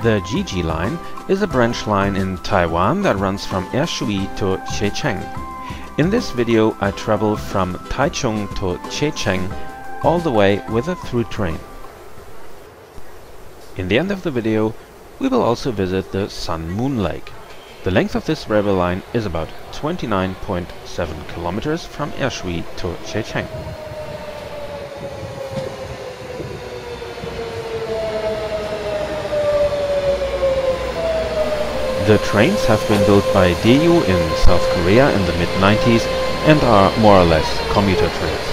The Jiji Line is a branch line in Taiwan that runs from Ershui to Checheng. In this video I travel from Taichung to Checheng all the way with a through train. In the end of the video we will also visit the Sun-Moon Lake. The length of this railway line is about 29.7 kilometers from Ershui to Checheng. The trains have been built by Daewoo in South Korea in the mid-90s and are more or less commuter trains.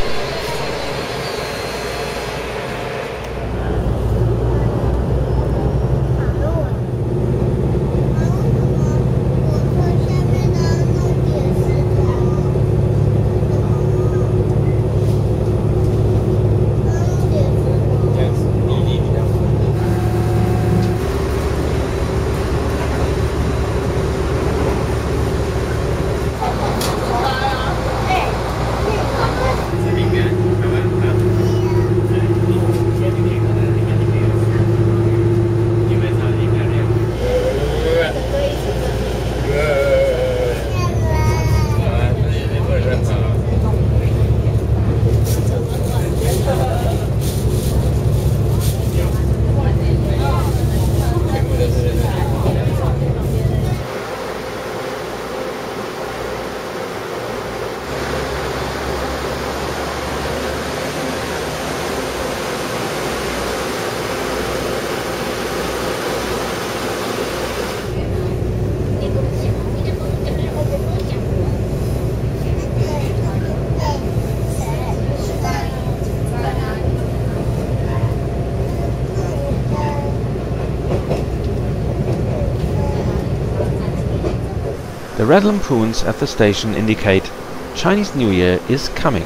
The red lampoons at the station indicate Chinese New Year is coming.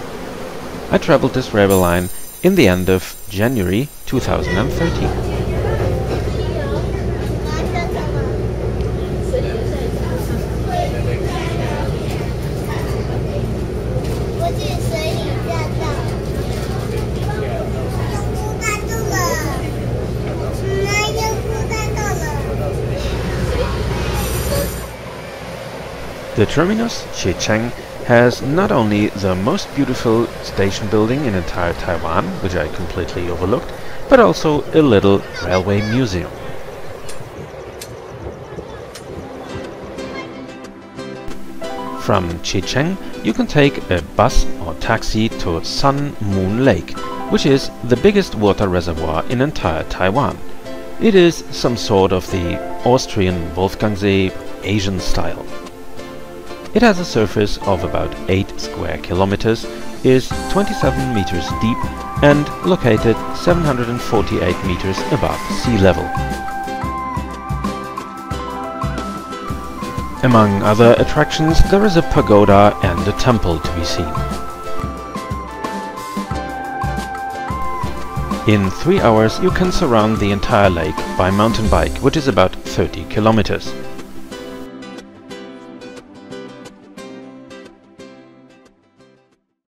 I traveled this railway line in the end of January 2013. The terminus, Checheng, has not only the most beautiful station building in entire Taiwan, which I completely overlooked, but also a little railway museum. From Checheng you can take a bus or taxi to Sun-Moon Lake, which is the biggest water reservoir in entire Taiwan. It is some sort of the Austrian Wolfgangsee Asian style. It has a surface of about 8 square kilometers, is 27 meters deep and located 748 meters above sea level. Among other attractions there is a pagoda and a temple to be seen. In 3 hours you can surround the entire lake by mountain bike, which is about 30 kilometers.